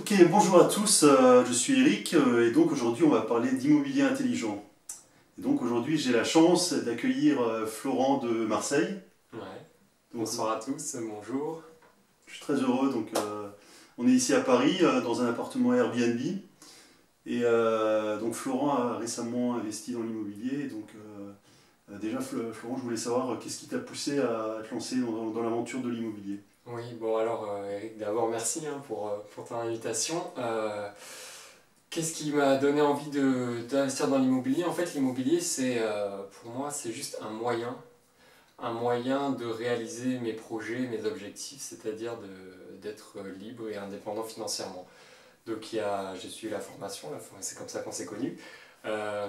Ok, bonjour à tous, je suis Eric et donc aujourd'hui on va parler d'immobilier intelligent. Et donc aujourd'hui j'ai la chance d'accueillir Florent de Marseille. Ouais. Donc, Bonsoir à tous, bonjour. je suis très heureux, donc on est ici à Paris dans un appartement Airbnb. Et donc Florent a récemment investi dans l'immobilier. Et donc déjà Florent, je voulais savoir qu'est-ce qui t'a poussé à te lancer dans l'aventure de l'immobilier. Oui, bon alors Eric, d'abord merci pour ton invitation. Qu'est-ce qui m'a donné envie d'investir dans l'immobilier? En fait, l'immobilier, pour moi, c'est juste un moyen de réaliser mes projets, mes objectifs, c'est-à-dire d'être libre et indépendant financièrement. Donc j'ai suivi la formation, c'est comme ça qu'on s'est connus. Euh,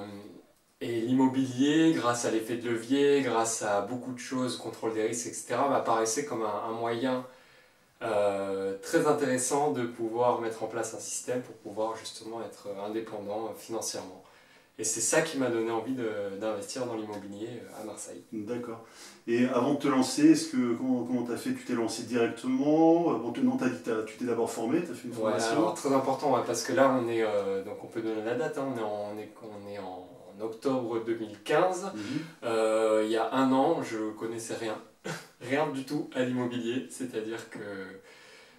et l'immobilier, grâce à l'effet de levier, grâce à beaucoup de choses, contrôle des risques, etc., m'apparaissait comme un moyen très intéressant de pouvoir mettre en place un système pour pouvoir justement être indépendant financièrement. Et c'est ça qui m'a donné envie d'investir dans l'immobilier à Marseille. D'accord. Et avant de te lancer, comment t'as fait? Tu t'es lancé directement? Bon, non, t'as dit tu t'es d'abord formé, t'as fait une Ouais, formation. alors très important, ouais, parce que là donc on peut donner la date, hein, on est en octobre 2015. Il y a un an, je connaissais rien, rien du tout à l'immobilier, c'est-à-dire que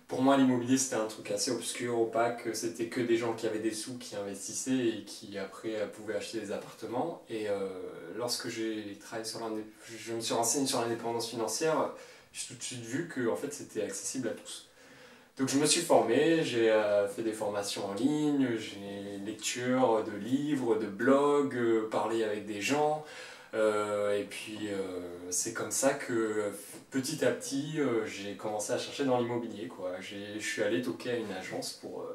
pour moi l'immobilier c'était un truc assez obscur, opaque, c'était que des gens qui avaient des sous qui investissaient et qui après pouvaient acheter des appartements. Et lorsque j'ai travaillé je me suis renseigné sur l'indépendance financière, j'ai tout de suite vu que en fait, c'était accessible à tous. Donc je me suis formé, j'ai fait des formations en ligne, j'ai lecture de livres, de blogs, parlé avec des gens. Et puis c'est comme ça que petit à petit j'ai commencé à chercher dans l'immobilier, quoi. Je suis allé toquer à une agence pour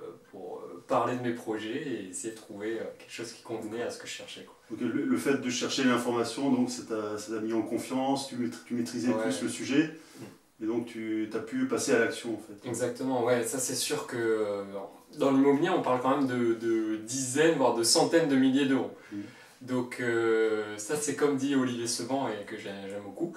parler de mes projets et essayer de trouver quelque chose qui convenait à ce que je cherchais, quoi. Donc, le fait de chercher l'information, donc ça t'a mis en confiance, tu maîtrisais Ouais. plus le sujet, et donc tu as pu passer à l'action en fait. Exactement, ouais, ça c'est sûr que dans l'immobilier on parle quand même de dizaines, voire de centaines de milliers d'euros. Donc ça c'est comme dit Olivier Seban et que j'aime beaucoup.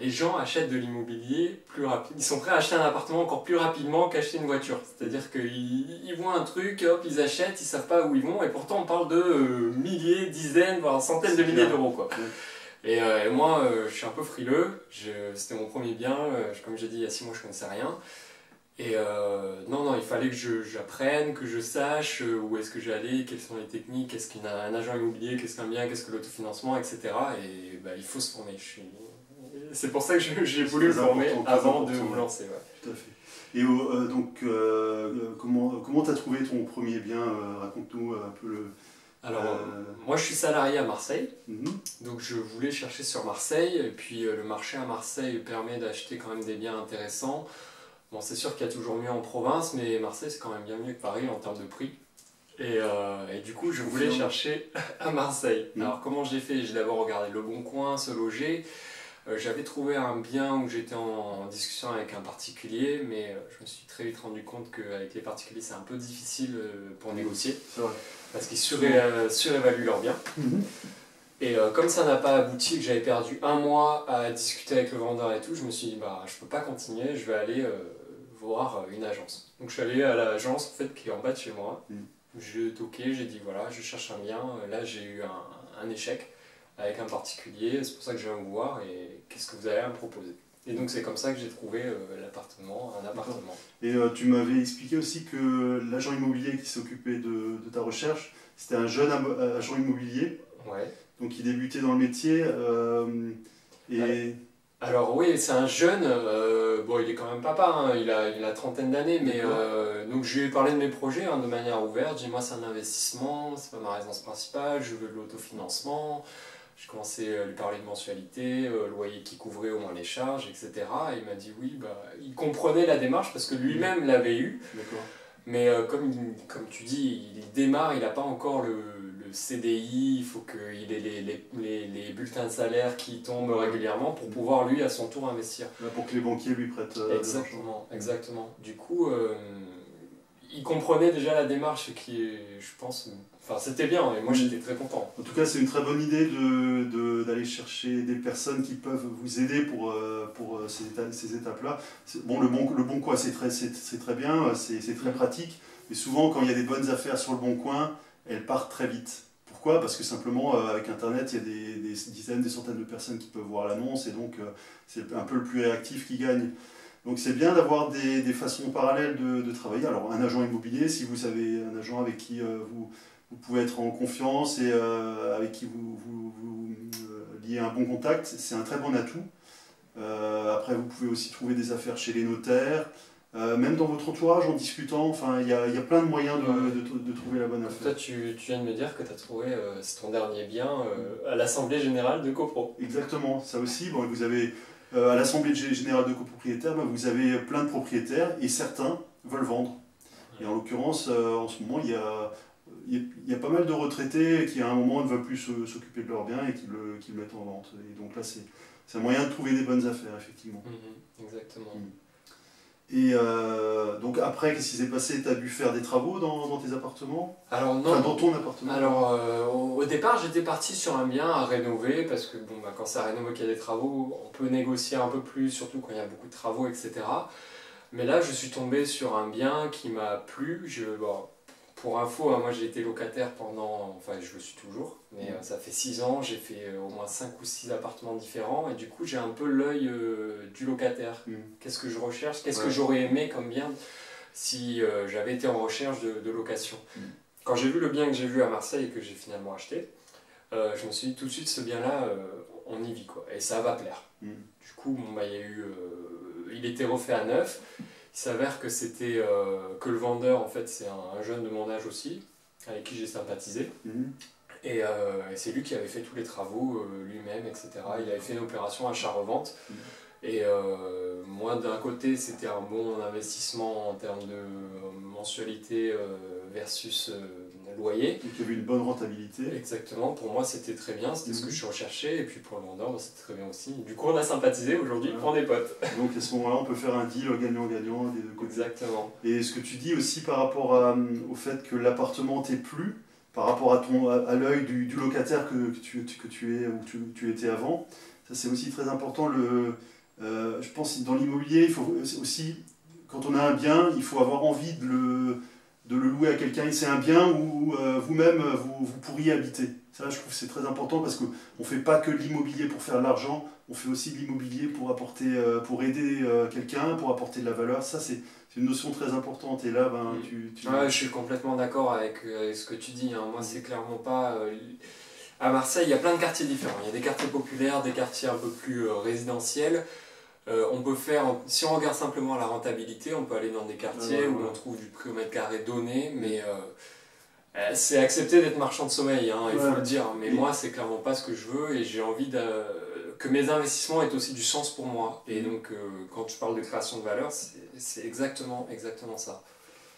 Les gens achètent de l'immobilier plus rapide. Ils sont prêts à acheter un appartement encore plus rapidement qu'acheter une voiture. C'est-à-dire qu'ils voient un truc, hop, ils achètent, ils savent pas où ils vont, et pourtant on parle de milliers, dizaines, voire centaines de milliers d'euros, quoi. Et moi, je suis un peu frileux. C'était mon premier bien. Comme j'ai dit il y a 6 mois, je connaissais rien. Et non, il fallait que j'apprenne, que je sache où est-ce que j'allais, quelles sont les techniques, qu'est-ce qu'un agent immobilier, qu'est-ce qu'un bien, qu'est-ce que l'autofinancement, etc. Et bah, il faut se former. C'est pour ça que j'ai voulu me former avant de me lancer. Ouais. Tout à fait. Et donc, comment tu as trouvé ton premier bien? Raconte-nous un peu le... Alors, moi je suis salarié à Marseille, donc je voulais chercher sur Marseille, et puis le marché à Marseille permet d'acheter quand même des biens intéressants. Bon, c'est sûr qu'il y a toujours mieux en province, mais Marseille c'est quand même bien mieux que Paris en termes de prix. Et du coup, je voulais chercher à Marseille. Alors, comment j'ai fait? J'ai d'abord regardé Le Bon Coin, Se Loger. J'avais trouvé un bien où j'étais en discussion avec un particulier, mais je me suis très vite rendu compte qu'avec les particuliers, c'est un peu difficile pour négocier. C'est vrai. Parce qu'ils surévaluent leurs biens. Et comme ça n'a pas abouti, que j'avais perdu un mois à discuter avec le vendeur et tout, je me suis dit, bah, je peux pas continuer, je vais aller voir une agence. Donc je suis allé à l'agence en fait, qui est en bas de chez moi. J'ai toqué, j'ai dit voilà, je cherche un bien. Là j'ai eu un échec avec un particulier, c'est pour ça que je viens vous voir et qu'est-ce que vous allez à me proposer? Et donc c'est comme ça que j'ai trouvé un appartement. Et tu m'avais expliqué aussi que l'agent immobilier qui s'occupait de ta recherche, c'était un jeune agent immobilier. Ouais. Donc il débutait dans le métier. Alors oui, c'est un jeune, bon il est quand même papa, hein, il a la trentaine d'années, mais donc je lui ai parlé de mes projets hein, de manière ouverte. J'ai dit moi c'est un investissement, c'est pas ma résidence principale, je veux de l'autofinancement. J'ai commencé à lui parler de mensualité, loyer qui couvrait au moins les charges, etc. Et il m'a dit oui, bah, il comprenait la démarche parce que lui-même l'avait eu. Mais comme tu dis, il démarre, il n'a pas encore le CDI, il faut qu'il ait les bulletins de salaire qui tombent régulièrement pour pouvoir lui à son tour investir. Pour que les banquiers lui prêtent exactement. Du coup, il comprenait déjà la démarche qui, je pense, enfin c'était bien et moi j'étais très content. En tout cas, c'est une très bonne idée d'aller chercher des personnes qui peuvent vous aider pour ces étapes-là. Bon, le Bon Coin, c'est très bien, c'est très pratique, mais souvent, quand il y a des bonnes affaires sur le Bon Coin, elles partent très vite. Pourquoi? Parce que simplement, avec Internet, il y a des dizaines, des centaines de personnes qui peuvent voir l'annonce, et donc c'est un peu le plus réactif qui gagne. Donc c'est bien d'avoir des façons parallèles de travailler. Alors un agent immobilier, si vous avez un agent avec qui vous pouvez être en confiance et avec qui vous liez un bon contact, c'est un très bon atout. Après vous pouvez aussi trouver des affaires chez les notaires, même dans votre entourage en discutant, enfin il y a plein de moyens de trouver la bonne affaire. Toi tu viens de me dire que tu as trouvé c'est ton dernier bien à l'Assemblée Générale de Copro. Exactement, ça aussi, bon, vous avez... à l'Assemblée Générale de copropriétaires, vous avez plein de propriétaires et certains veulent vendre. Et en l'occurrence, en ce moment, il y a pas mal de retraités qui, à un moment, ne veulent plus s'occuper de leurs biens et qui le mettent en vente. Et donc là, c'est un moyen de trouver des bonnes affaires, effectivement. Exactement. Et donc après, qu'est-ce qui s'est passé? Tu as dû faire des travaux dans tes appartements? Alors non. Enfin, dans ton appartement? Alors au départ, j'étais parti sur un bien à rénover parce que bon, quand c'est à rénover qu'il y a des travaux, on peut négocier un peu plus, surtout quand il y a beaucoup de travaux, etc. Mais là, je suis tombé sur un bien qui m'a plu. Pour info, moi j'ai été locataire pendant, enfin je le suis toujours, mais ça fait 6 ans, j'ai fait au moins 5 ou 6 appartements différents et du coup j'ai un peu l'œil du locataire. Qu'est-ce que je recherche? Qu'est-ce que j'aurais aimé comme bien si j'avais été en recherche de location? Quand j'ai vu le bien que j'ai vu à Marseille et que j'ai finalement acheté, je me suis dit tout de suite ce bien-là, on y vit quoi, et ça va plaire. Du coup, il était refait à neuf. Il s'avère que que le vendeur, en fait, c'est un jeune de mon âge aussi, avec qui j'ai sympathisé. Et c'est lui qui avait fait tous les travaux lui-même, etc. Il avait fait une opération achat-revente. Et moi, d'un côté, c'était un bon investissement en termes de mensualité versus loyer. Donc il y avait une bonne rentabilité. Exactement, pour moi c'était très bien, c'était ce que je recherchais, et puis pour le vendeur c'était très bien aussi. Du coup on a sympathisé, aujourd'hui on est potes. Donc à ce moment-là on peut faire un deal gagnant-gagnant des deux côtés. Exactement. Et ce que tu dis aussi par rapport au fait que l'appartement t'est plu, par rapport à l'œil du locataire que tu es ou tu étais avant, ça c'est aussi très important. Je pense que dans l'immobilier, il faut aussi, quand on a un bien, il faut avoir envie de le louer à quelqu'un. C'est un bien où vous-même vous pourriez habiter. Ça, je trouve que c'est très important parce qu'on ne fait pas que de l'immobilier pour faire de l'argent, on fait aussi de l'immobilier pour pour aider quelqu'un, pour apporter de la valeur. Ça, c'est une notion très importante. Et là, Ouais, je suis complètement d'accord avec ce que tu dis. Moi, c'est clairement pas... À Marseille, il y a plein de quartiers différents. Il y a des quartiers populaires, des quartiers un peu plus résidentiels. On peut faire, si on regarde simplement la rentabilité, on peut aller dans des quartiers où on trouve du prix au mètre carré donné, mais c'est accepter d'être marchand de sommeil, il faut le dire. Mais moi, c'est clairement pas ce que je veux et j'ai envie que mes investissements aient aussi du sens pour moi. Et donc, quand tu parles de création de valeur, c'est exactement ça.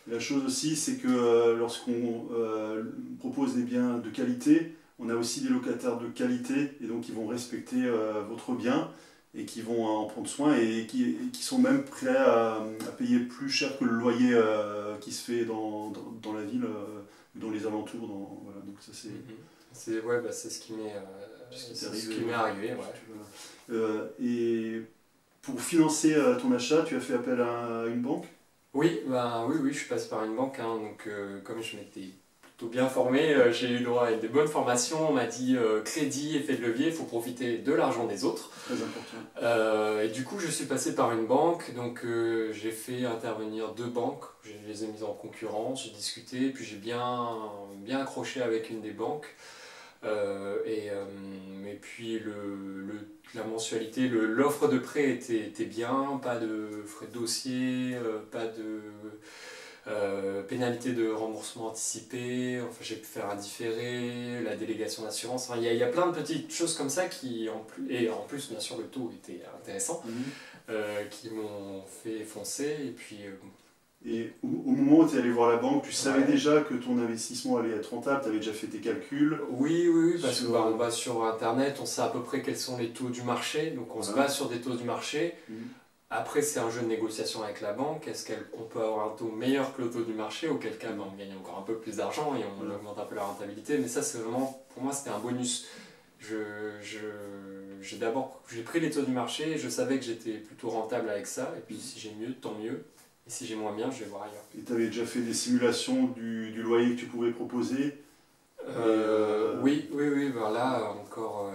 La chose aussi, c'est que lorsqu'on propose des biens de qualité, on a aussi des locataires de qualité et donc ils vont respecter votre bien et qui vont en prendre soin et qui sont même prêts à payer plus cher que le loyer qui se fait dans la ville, dans les alentours. Voilà. Donc ça, c'est ce qui m'est arrivé. Et pour financer ton achat, tu as fait appel à une banque? Oui, je suis passé par une banque. Donc, comme je m'étais plutôt bien formé, j'ai eu le droit à des bonnes formations. On m'a dit crédit, effet de levier, il faut profiter de l'argent des autres. Très important. Et du coup, je suis passé par une banque. Donc, j'ai fait intervenir 2 banques. Je les ai mises en concurrence, j'ai discuté, puis j'ai bien accroché avec une des banques. Et puis la mensualité, l'offre de prêt était bien, pas de frais de dossier, pas de pénalité de remboursement anticipé, enfin j'ai pu faire un différé, la délégation d'assurance, il y a plein de petites choses comme ça et en plus bien sûr le taux était intéressant, qui m'ont fait foncer et puis... Et au moment où tu es allé voir la banque, tu savais déjà que ton investissement allait être rentable, tu avais déjà fait tes calculs? Oui, parce qu'on va sur Internet, on sait à peu près quels sont les taux du marché, donc on se base sur des taux du marché. Après, c'est un jeu de négociation avec la banque. Est-ce qu'on peut avoir un taux meilleur que le taux du marché, auquel cas on gagne encore un peu plus d'argent et on augmente un peu la rentabilité. Mais ça, c'est vraiment, pour moi, c'était un bonus. J'ai pris les taux du marché, je savais que j'étais plutôt rentable avec ça. Et puis si j'ai mieux, tant mieux. Et si j'ai moins bien, je vais voir ailleurs. Et tu avais déjà fait des simulations du loyer que tu pouvais proposer? Oui, ben là encore,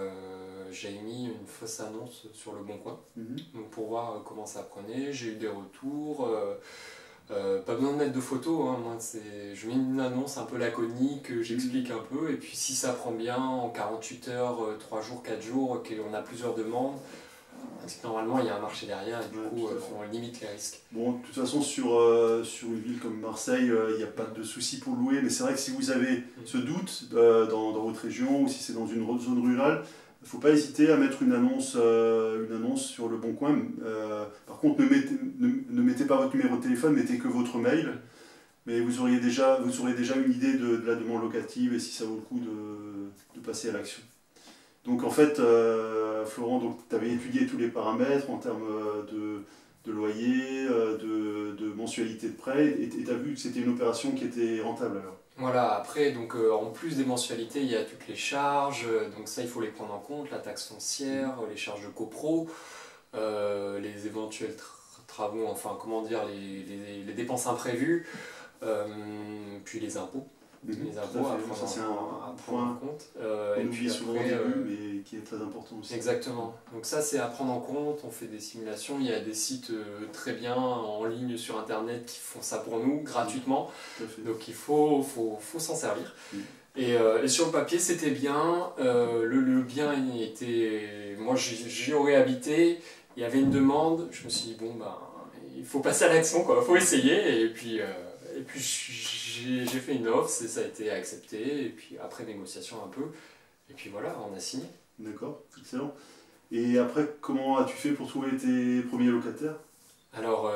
j'ai mis une fausse annonce sur Le Bon Coin, donc pour voir comment ça prenait. J'ai eu des retours, pas besoin de mettre de photos, hein, moi je mets une annonce un peu laconique, j'explique un peu, et puis si ça prend bien en 48 heures, 3 jours, 4 jours, qu'on a plusieurs demandes, normalement il y a un marché derrière et du coup on limite les risques. Bon, de toute façon sur une ville comme Marseille, il n'y a pas de souci pour louer, mais c'est vrai que si vous avez ce doute dans votre région ou si c'est dans une zone rurale, il ne faut pas hésiter à mettre une annonce sur Le Bon Coin. Par contre, ne mettez pas votre numéro de téléphone, mettez que votre mail, mais vous aurez déjà une idée de la demande locative et si ça vaut le coup de passer à l'action. Donc en fait, Florent, tu avais étudié tous les paramètres en termes de loyer, de mensualité de prêt, et tu as vu que c'était une opération qui était rentable alors. Voilà, après, donc, en plus des mensualités, il y a toutes les charges, donc ça il faut les prendre en compte, la taxe foncière, les charges de copro, les éventuels travaux, enfin comment dire, les dépenses imprévues, puis les impôts. Les impôts à prendre, ça c'est un point en compte. Et puis souvent au début, mais qui est très important aussi. Exactement. Donc ça c'est à prendre en compte, on fait des simulations, il y a des sites très bien en ligne sur internet qui font ça pour nous gratuitement. Donc il faut s'en servir. Et sur le papier c'était bien, le bien était... Moi j'y aurais habité, il y avait une demande, je me suis dit bon ben il faut passer à l'action quoi, il faut essayer et puis j'ai fait une offre, ça a été accepté, et puis après négociation un peu, et puis voilà, on a signé. D'accord, excellent. Et après, comment as-tu fait pour trouver tes premiers locataires? Alors,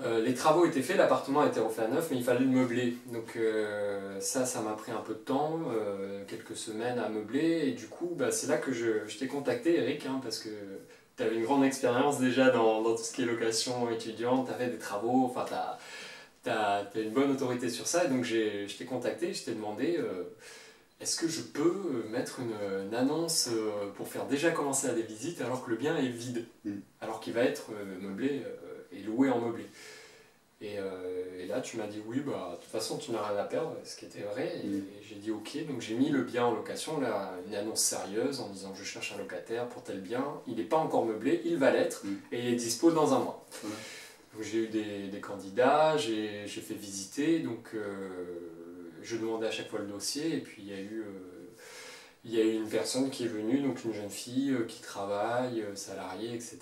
les travaux étaient faits, l'appartement a été refait à neuf, mais il fallait le meubler. Donc ça m'a pris un peu de temps, quelques semaines à meubler, et du coup, c'est là que je t'ai contacté, Eric, hein, parce que tu avais une grande expérience déjà dans tout ce qui est location étudiante, tu as fait des travaux, enfin t'as une bonne autorité sur ça, et donc je t'ai contacté, je t'ai demandé est-ce que je peux mettre une annonce pour faire déjà commencer à des visites alors que le bien est vide, alors qu'il va être meublé et loué en meublé. Et là tu m'as dit oui, de toute façon tu n'as rien à perdre, ce qui était vrai, et j'ai dit ok, donc j'ai mis le bien en location, là, une annonce sérieuse en disant je cherche un locataire pour tel bien, il n'est pas encore meublé, il va l'être, et il est dispo dans un mois. J'ai eu des candidats, j'ai fait visiter, donc je demandais à chaque fois le dossier, et puis il y a eu une personne qui est venue, donc une jeune fille qui travaille, salariée, etc.,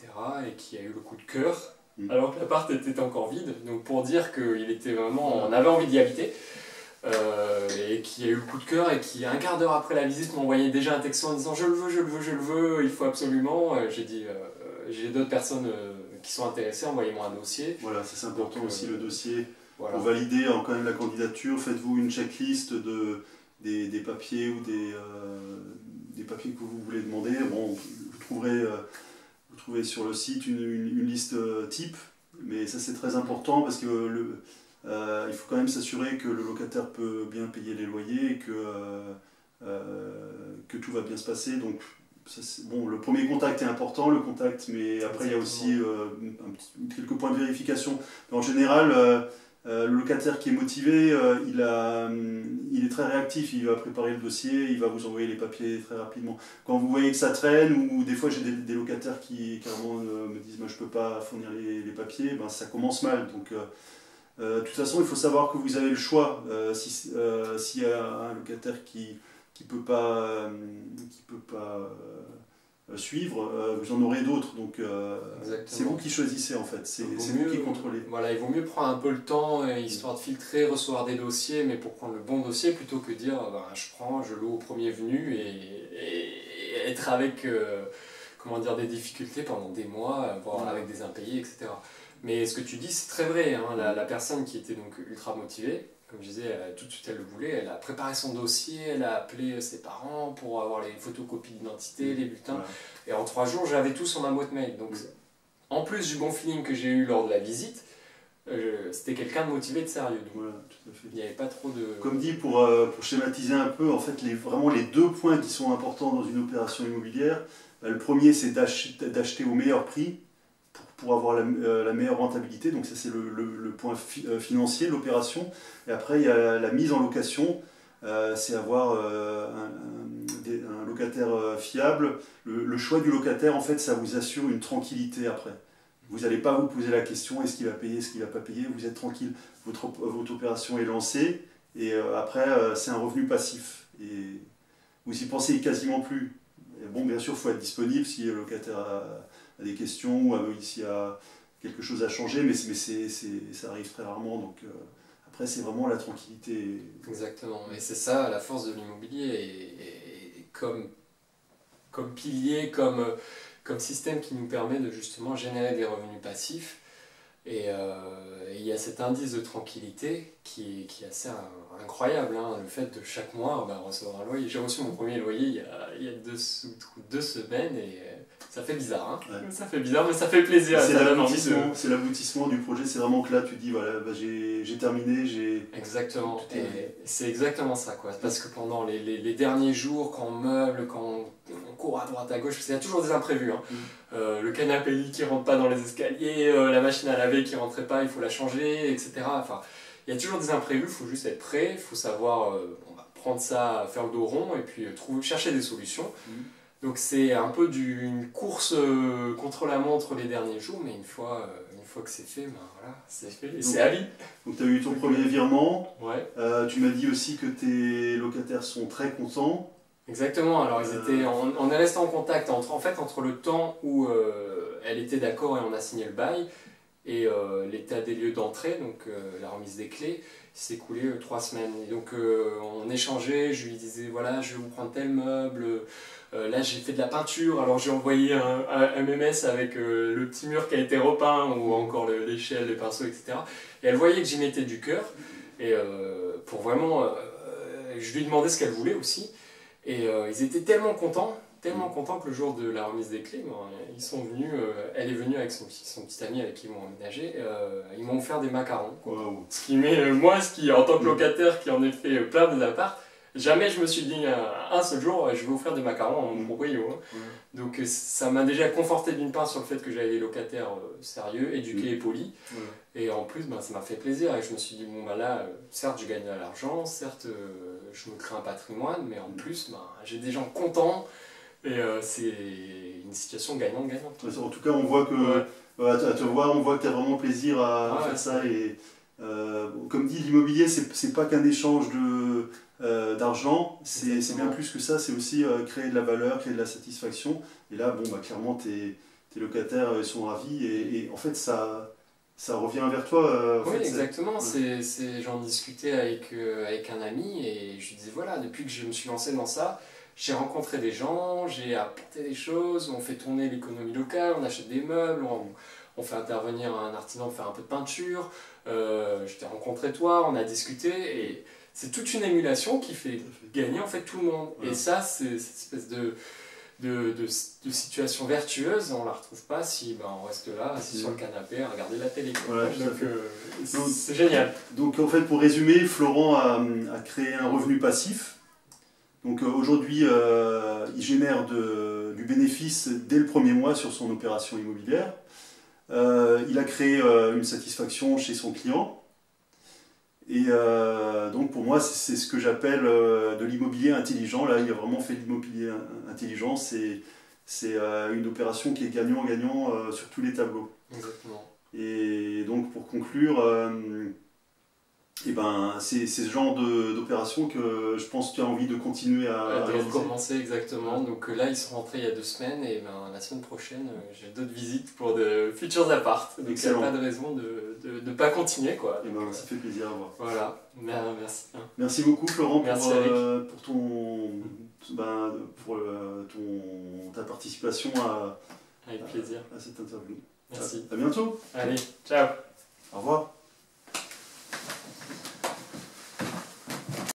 et qui a eu le coup de cœur, alors que l'appart était encore vide, donc pour dire qu'il était vraiment, on avait envie d'y habiter, et qui a eu le coup de cœur, et qui un quart d'heure après la visite m'envoyait déjà un texto en disant je le veux, je le veux, je le veux, il faut absolument. J'ai dit j'ai d'autres personnes qui sont intéressées, envoyez-moi un dossier. Voilà, c'est important aussi le dossier. Voilà. Pour valider quand même la candidature, faites-vous une checklist des papiers ou des papiers que vous voulez demander. Bon, vous trouverez sur le site une liste type, mais ça c'est très important parce que il faut quand même s'assurer que le locataire peut bien payer les loyers et que tout va bien se passer. Donc, bon, le premier contact est important, mais après il y a aussi quelques points de vérification. En général, le locataire qui est motivé, il est très réactif, il va préparer le dossier, il va vous envoyer les papiers très rapidement. Quand vous voyez que ça traîne, ou des fois j'ai des locataires qui carrément me disent je ne peux pas fournir les papiers, ça commence mal. Donc, de toute façon, il faut savoir que vous avez le choix. S'il y a un locataire qui peut pas suivre, vous en aurez d'autres. Donc c'est vous qui choisissez en fait, c'est vous qui contrôlez. Voilà, il vaut mieux prendre un peu le temps, histoire de filtrer, recevoir des dossiers, mais pour prendre le bon dossier, plutôt que dire je loue au premier venu et être avec des difficultés pendant des mois, voire avec des impayés, etc. Mais ce que tu dis, c'est très vrai, hein, la personne qui était donc ultra motivée, comme je disais, tout de suite elle le voulait, elle a préparé son dossier, elle a appelé ses parents pour avoir les photocopies d'identité, les bulletins, et en 3 jours j'avais tout sur ma boîte mail. Donc en plus du bon feeling que j'ai eu lors de la visite, c'était quelqu'un de motivé, de sérieux. Donc, voilà, tout à fait. il n'y avait pas trop de... Comme dit, pour schématiser un peu, en fait, vraiment les deux points qui sont importants dans une opération immobilière, bah, le premier, c'est d'acheter au meilleur prix pour avoir la meilleure rentabilité. Donc ça, c'est le point financier, l'opération. Et après, il y a la mise en location. C'est avoir un locataire fiable. Le choix du locataire, en fait, ça vous assure une tranquillité après. Vous n'allez pas vous poser la question, est-ce qu'il va payer, est-ce qu'il ne va pas payer. Vous êtes tranquille, votre opération est lancée. Et après, c'est un revenu passif. Et vous y pensez quasiment plus. Et bon, bien sûr, il faut être disponible si le locataire a des questions ou s'il y a quelque chose à changer, mais ça arrive très rarement. Donc après, c'est vraiment la tranquillité. Exactement. Et c'est ça la force de l'immobilier. Et comme pilier, comme système qui nous permet de justement générer des revenus passifs. Et il y a cet indice de tranquillité qui est assez incroyable, hein, le fait de chaque mois recevoir un loyer. J'ai reçu mon premier loyer il y a 2 semaines et ça fait bizarre. Hein. Ouais. Ça fait bizarre, mais ça fait plaisir. C'est l'aboutissement du projet, c'est vraiment que là tu dis voilà, j'ai terminé, Exactement, et c'est exactement ça, quoi. Parce que pendant les derniers jours, quand on meuble, quand on court à droite à gauche, parce qu'il y a toujours des imprévus. Hein. Le canapé lit qui rentre pas dans les escaliers, la machine à laver qui rentrait pas, il faut la changer, etc. Enfin, il y a toujours des imprévus, il faut juste être prêt, il faut savoir prendre ça, faire le dos rond et puis chercher des solutions. Donc c'est un peu une course contre la montre les derniers jours, mais une fois que c'est fait, voilà, c'est fait et c'est à vie. Donc tu as eu ton premier virement, ouais. Tu m'as dit aussi que tes locataires sont très contents. Exactement, alors on est resté en contact entre le temps où elle était d'accord et on a signé le bail et l'état des lieux d'entrée, donc la remise des clés, il s'est écoulé 3 semaines. Et donc on échangeait, je lui disais voilà, je vais vous prendre tel meuble, là j'ai fait de la peinture, alors j'ai envoyé un MMS avec le petit mur qui a été repeint ou encore l'échelle, les pinceaux, etc. Et elle voyait que j'y mettais du cœur et pour vraiment, je lui demandais ce qu'elle voulait aussi. Et ils étaient tellement contents que le jour de la remise des clés, ils sont venus, elle est venue avec son petit ami avec qui ils m'ont emménagé, ils m'ont offert des macarons. Wow. Ce qui met, moi, en tant que locataire qui en ai fait plein des apparts, jamais je me suis dit un seul jour je vais offrir des macarons à mon proprio. Hein. Donc ça m'a déjà conforté d'une part sur le fait que j'avais des locataires sérieux, éduqués et polis. Et en plus, ça m'a fait plaisir et je me suis dit, bon là, certes je gagne de l'argent, certes je me crée un patrimoine, mais en plus j'ai des gens contents et c'est une situation gagnant-gagnant. En tout cas, on voit que, à te voir, on voit que tu as vraiment plaisir à faire ça. Et, comme dit, l'immobilier, c'est pas qu'un échange d'argent, c'est bien plus que ça, c'est aussi créer de la valeur, créer de la satisfaction. Et là, clairement, tes locataires sont ravis et en fait, ça revient vers toi. Oui, exactement. J'en discutais avec un ami et je lui disais voilà, depuis que je me suis lancé dans ça, j'ai rencontré des gens, j'ai apporté des choses, on fait tourner l'économie locale, on achète des meubles, on fait intervenir un artisan pour faire un peu de peinture. Je t'ai rencontré toi, on a discuté et c'est toute une émulation qui fait gagner en fait tout le monde. Ouais. Et ça, c'est cette espèce de situation vertueuse, on la retrouve pas si on reste là, assis sur le canapé, à regarder la télé. Voilà, donc c'est génial. Donc en fait, pour résumer, Florent a créé un revenu passif. Donc aujourd'hui, il génère du bénéfice dès le premier mois sur son opération immobilière. Il a créé une satisfaction chez son client. Et donc pour moi, c'est ce que j'appelle de l'immobilier intelligent. Là, il a vraiment fait de l'immobilier intelligent. C'est une opération qui est gagnant-gagnant sur tous les tableaux. Exactement. Et donc pour conclure, c'est ce genre d'opération que je pense que tu as envie de continuer à recommencer. Exactement. Donc là, ils sont rentrés il y a 2 semaines et la semaine prochaine, j'ai d'autres visites pour de futurs apparts. Donc il n'y a pas de raison de ne pas continuer, quoi. Donc, ça fait plaisir à voir. Voilà. Merci. Merci beaucoup, Florent, Merci, pour ta participation avec plaisir. À cette interview. Merci. À bientôt. Allez, ciao. Au revoir.